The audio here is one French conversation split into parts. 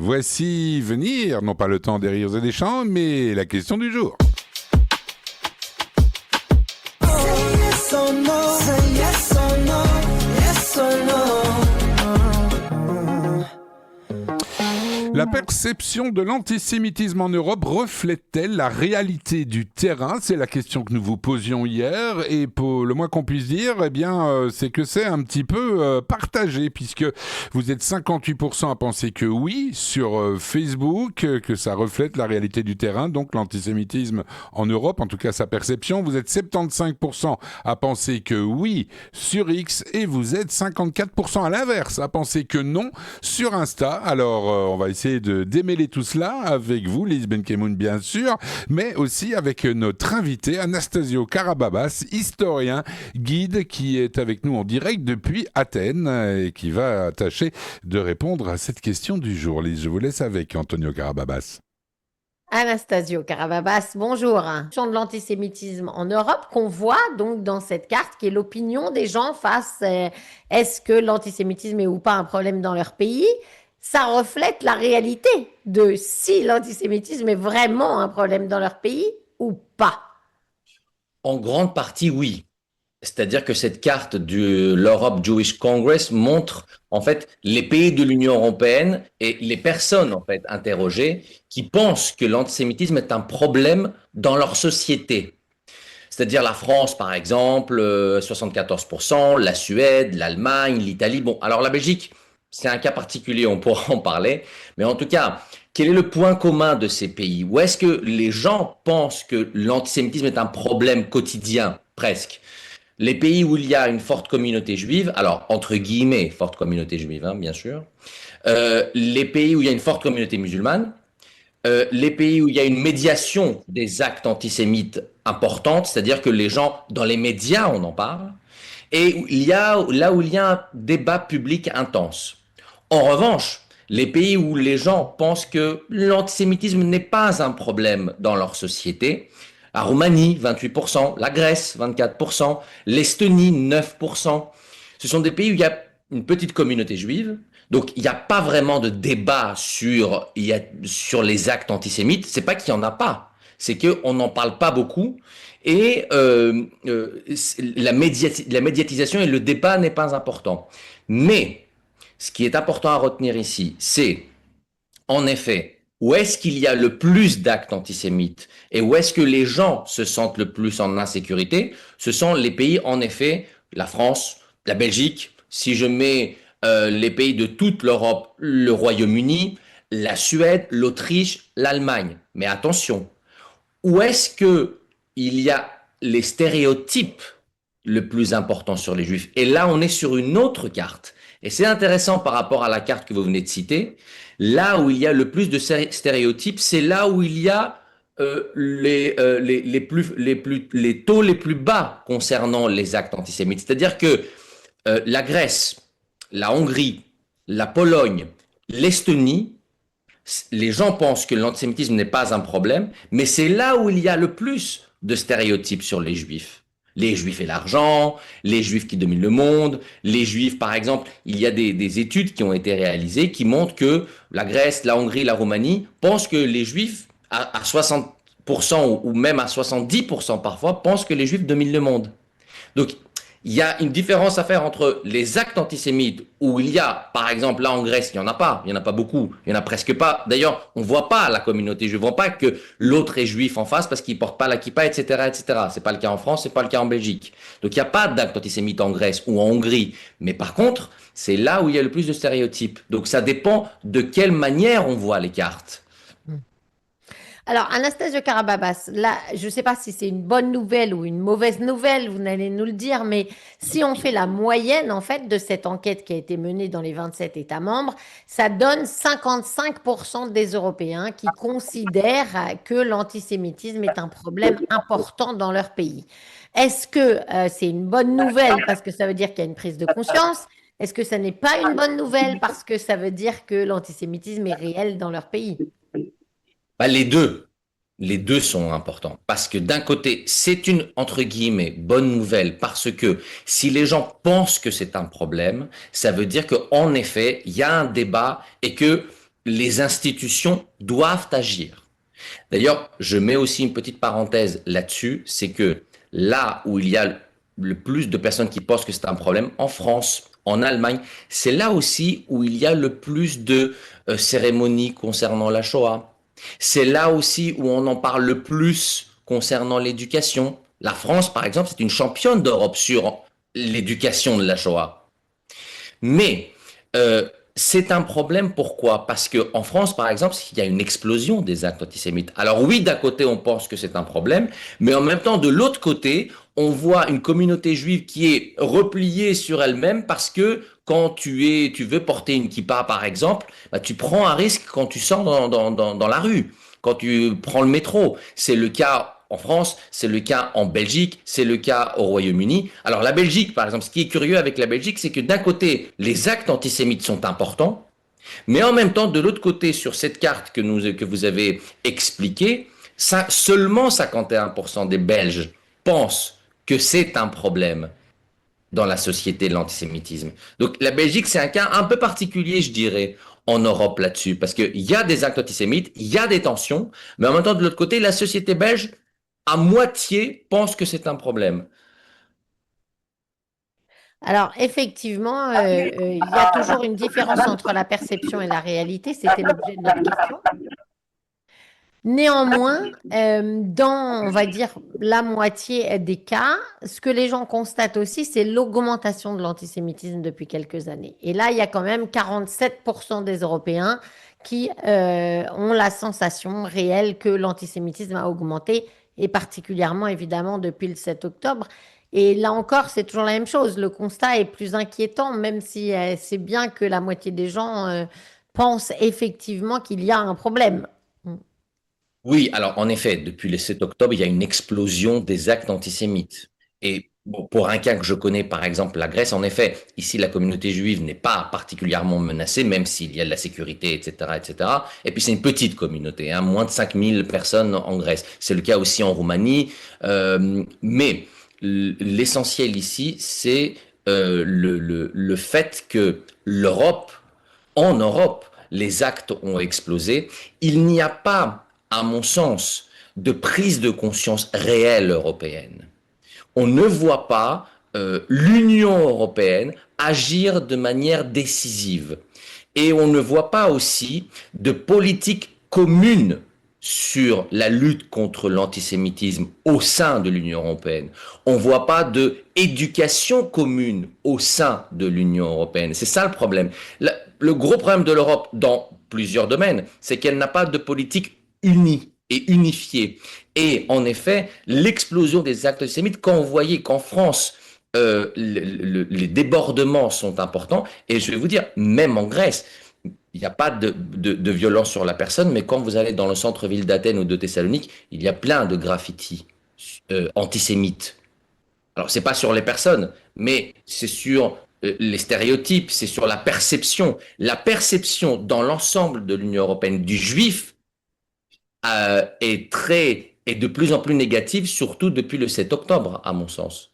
Voici venir, non pas le temps des rires et des chants, mais la question du jour. Yes or no, say yes or no, yes or no. La perception de l'antisémitisme en Europe reflète-t-elle la réalité du terrain? C'est la question que nous vous posions hier, et pour le moins qu'on puisse dire, eh bien, c'est que c'est un petit peu partagé, puisque vous êtes 58% à penser que oui sur Facebook, que ça reflète la réalité du terrain, donc l'antisémitisme en Europe, en tout cas sa perception. Vous êtes 75% à penser que oui sur X, et vous êtes 54% à l'inverse, à penser que non sur Insta. Alors, on va essayer de démêler tout cela avec vous, Lise Benkemoun, bien sûr, mais aussi avec notre invité, Anastasio Karababas, historien, guide, qui est avec nous en direct depuis Athènes et qui va tâcher de répondre à cette question du jour. Lise, je vous laisse avec Antonio Karababas. Anastasio Karababas, bonjour. Question de l'antisémitisme en Europe qu'on voit donc dans cette carte qui est l'opinion des gens face est-ce que l'antisémitisme est ou pas un problème dans leur pays? Ça reflète la réalité de si l'antisémitisme est vraiment un problème dans leur pays ou pas. En grande partie, oui. C'est-à-dire que cette carte de l'Europe Jewish Congress montre en fait les pays de l'Union européenne et les personnes en fait interrogées qui pensent que l'antisémitisme est un problème dans leur société. C'est-à-dire la France, par exemple, 74%, la Suède, l'Allemagne, l'Italie. Bon, alors la Belgique, c'est un cas particulier, on pourra en parler. Mais en tout cas, quel est le point commun de ces pays? Où est-ce que les gens pensent que l'antisémitisme est un problème quotidien, presque? Les pays où il y a une forte communauté juive, alors entre guillemets, forte communauté juive, hein, bien sûr, les pays où il y a une forte communauté musulmane, les pays où il y a une médiation des actes antisémites importante, c'est-à-dire que les gens, dans les médias, on en parle, et où il y a, là où il y a un débat public intense. En revanche, les pays où les gens pensent que l'antisémitisme n'est pas un problème dans leur société, la Roumanie, 28%, la Grèce, 24%, l'Estonie, 9%. Ce sont des pays où il y a une petite communauté juive, donc il n'y a pas vraiment de débat sur les actes antisémites. C'est pas qu'il n'y en a pas, c'est qu'on n'en parle pas beaucoup. Et la médiatisation et le débat n'est pas important. Mais ce qui est important à retenir ici, c'est en effet où est-ce qu'il y a le plus d'actes antisémites et où est-ce que les gens se sentent le plus en insécurité. Ce sont les pays, en effet, la France, la Belgique, si je mets les pays de toute l'Europe, le Royaume-Uni, la Suède, l'Autriche, l'Allemagne. Mais attention, où est-ce que il y a les stéréotypes le plus importants sur les Juifs? Et là, on est sur une autre carte. Et c'est intéressant par rapport à la carte que vous venez de citer. Là où il y a le plus de stéréotypes, c'est là où il y a les taux les plus bas concernant les actes antisémites. C'est-à-dire que la Grèce, la Hongrie, la Pologne, l'Estonie, les gens pensent que l'antisémitisme n'est pas un problème, mais c'est là où il y a le plus de stéréotypes sur les Juifs. Les Juifs et l'argent, les Juifs qui dominent le monde, les Juifs, par exemple, il y a des études qui ont été réalisées qui montrent que la Grèce, la Hongrie, la Roumanie pensent que les Juifs, à 60% ou même à 70% parfois, pensent que les Juifs dominent le monde. Donc, il y a une différence à faire entre les actes antisémites où il y a, par exemple, là en Grèce, il n'y en a pas beaucoup, il n'y en a presque pas. D'ailleurs, on ne voit pas la communauté juive, on ne voit pas que l'autre est juif en face parce qu'il ne porte pas la kippa, etc., etc. C'est pas le cas en France, c'est pas le cas en Belgique. Donc, il n'y a pas d'actes antisémites en Grèce ou en Hongrie. Mais par contre, c'est là où il y a le plus de stéréotypes. Donc, ça dépend de quelle manière on voit les cartes. Alors, Anastasio Karababas, là, je ne sais pas si c'est une bonne nouvelle ou une mauvaise nouvelle, vous allez nous le dire, mais si on fait la moyenne, en fait, de cette enquête qui a été menée dans les 27 États membres, ça donne 55% des Européens qui considèrent que l'antisémitisme est un problème important dans leur pays. Est-ce que c'est une bonne nouvelle parce que ça veut dire qu'il y a une prise de conscience? Est-ce que ça n'est pas une bonne nouvelle parce que ça veut dire que l'antisémitisme est réel dans leur pays? Bah, les deux sont importants parce que d'un côté, c'est une, entre guillemets, bonne nouvelle parce que si les gens pensent que c'est un problème, ça veut dire qu'en effet, il y a un débat et que les institutions doivent agir. D'ailleurs, je mets aussi une petite parenthèse là-dessus, c'est que là où il y a le plus de personnes qui pensent que c'est un problème, en France, en Allemagne, c'est là aussi où il y a le plus de cérémonies concernant la Shoah. C'est là aussi où on en parle le plus concernant l'éducation. La France, par exemple, c'est une championne d'Europe sur l'éducation de la Shoah. Mais c'est un problème, pourquoi? Parce qu'en France, par exemple, il y a une explosion des actes antisémites. Alors oui, d'un côté, on pense que c'est un problème, mais en même temps, de l'autre côté, on voit une communauté juive qui est repliée sur elle-même parce que quand tu veux porter une kippa, par exemple, bah, tu prends un risque quand tu sors dans la rue, quand tu prends le métro. C'est le cas en France, c'est le cas en Belgique, c'est le cas au Royaume-Uni. Alors la Belgique, par exemple, ce qui est curieux avec la Belgique, c'est que d'un côté, les actes antisémites sont importants, mais en même temps, de l'autre côté, sur cette carte que vous avez expliquée, seulement 51% des Belges pensent que c'est un problème dans la société de l'antisémitisme. Donc la Belgique, c'est un cas un peu particulier, je dirais, en Europe là-dessus, parce qu'il y a des actes antisémites, il y a des tensions, mais en même temps, de l'autre côté, la société belge, à moitié, pense que c'est un problème. Alors, effectivement, il y a toujours une différence entre la perception et la réalité. C'était l'objet de notre question. Néanmoins, dans, on va dire, la moitié des cas, ce que les gens constatent aussi, c'est l'augmentation de l'antisémitisme depuis quelques années. Et là, il y a quand même 47% des Européens qui ont la sensation réelle que l'antisémitisme a augmenté, et particulièrement, évidemment, depuis le 7 octobre. Et là encore, c'est toujours la même chose. Le constat est plus inquiétant, même si c'est bien que la moitié des gens pensent effectivement qu'il y a un problème. Oui, alors en effet, depuis le 7 octobre, il y a une explosion des actes antisémites. Et bon, pour un cas que je connais, par exemple la Grèce, en effet, ici la communauté juive n'est pas particulièrement menacée, même s'il y a de la sécurité, etc., etc. Et puis c'est une petite communauté, hein, moins de 5000 personnes en Grèce. C'est le cas aussi en Roumanie. Mais l'essentiel ici, c'est le fait que en Europe, les actes ont explosé. Il n'y a pas, à mon sens, de prise de conscience réelle européenne. On ne voit pas l'Union européenne agir de manière décisive. Et on ne voit pas aussi de politique commune sur la lutte contre l'antisémitisme au sein de l'Union européenne. On ne voit pas d'éducation commune au sein de l'Union européenne. C'est ça le problème. Le gros problème de l'Europe dans plusieurs domaines, c'est qu'elle n'a pas de politique unie et unifiée. Et en effet, l'explosion des actes antisémites, quand on voyait qu'en France, les débordements sont importants, et je vais vous dire, même en Grèce, il n'y a pas de violence sur la personne, mais quand vous allez dans le centre-ville d'Athènes ou de Thessalonique, il y a plein de graffitis antisémites. Alors, c'est pas sur les personnes, mais c'est sur les stéréotypes, c'est sur la perception. La perception dans l'ensemble de l'Union européenne du juif est de plus en plus négative, surtout depuis le 7 octobre, à mon sens.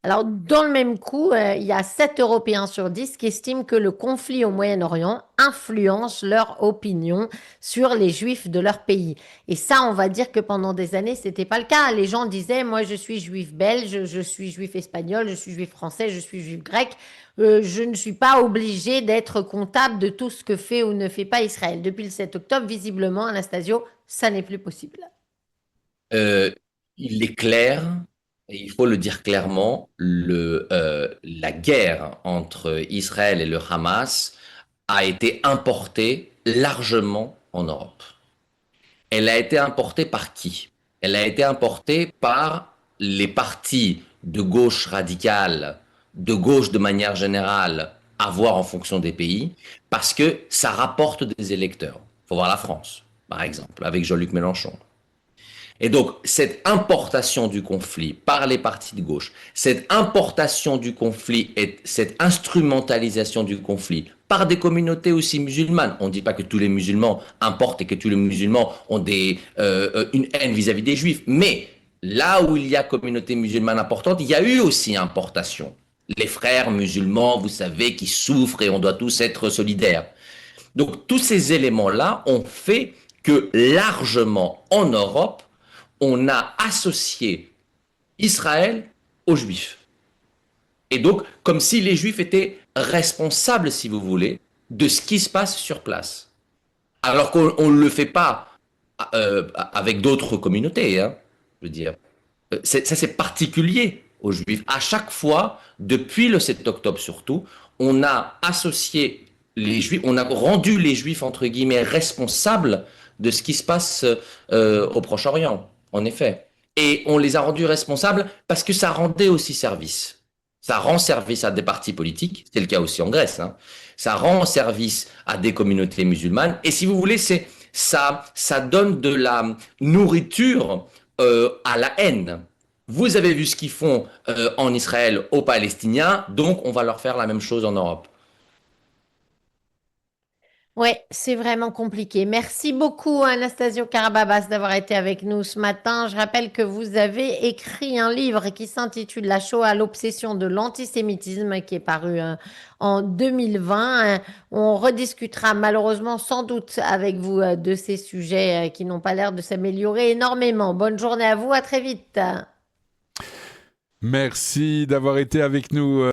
Alors, dans le même coup, il y a 7 Européens sur 10 qui estiment que le conflit au Moyen-Orient influence leur opinion sur les Juifs de leur pays. Et ça, on va dire que pendant des années, c'était pas le cas. Les gens disaient, moi, je suis juif belge, je suis juif espagnol, je suis juif français, je suis juif grec. Je ne suis pas obligé d'être comptable de tout ce que fait ou ne fait pas Israël. Depuis le 7 octobre, visiblement, Anastasio, ça n'est plus possible. Il est clair, et il faut le dire clairement, la guerre entre Israël et le Hamas a été importée largement en Europe. Elle a été importée par qui? Elle a été importée par les partis de gauche radicale, de gauche de manière générale, à voir en fonction des pays, parce que ça rapporte des électeurs. Il faut voir la France, par exemple, avec Jean-Luc Mélenchon. Et donc, cette importation du conflit par les partis de gauche, cette importation du conflit et cette instrumentalisation du conflit par des communautés aussi musulmanes. On ne dit pas que tous les musulmans importent et que tous les musulmans ont une haine vis-à-vis des juifs, mais là où il y a communauté musulmane importante, il y a eu aussi importation. Les frères musulmans, vous savez, qui souffrent et on doit tous être solidaires. Donc tous ces éléments-là ont fait que largement en Europe, on a associé Israël aux Juifs. Et donc, comme si les Juifs étaient responsables, si vous voulez, de ce qui se passe sur place. Alors qu'on ne le fait pas avec d'autres communautés, hein, je veux dire. Ça, c'est particulier aux Juifs. À chaque fois, depuis le 7 octobre surtout, on a associé les Juifs, on a rendu les Juifs, entre guillemets, responsables de ce qui se passe au Proche-Orient, en effet. Et on les a rendus responsables parce que ça rendait aussi service. Ça rend service à des partis politiques, c'est le cas aussi en Grèce, hein. Ça rend service à des communautés musulmanes. Et si vous voulez, ça donne de la nourriture à la haine. Vous avez vu ce qu'ils font en Israël aux Palestiniens, donc on va leur faire la même chose en Europe. Ouais, c'est vraiment compliqué. Merci beaucoup, Anastasio Karababas, d'avoir été avec nous ce matin. Je rappelle que vous avez écrit un livre qui s'intitule La Shoah, l'obsession de l'antisémitisme, qui est paru en 2020. On rediscutera malheureusement sans doute avec vous de ces sujets qui n'ont pas l'air de s'améliorer énormément. Bonne journée à vous, à très vite. Merci d'avoir été avec nous.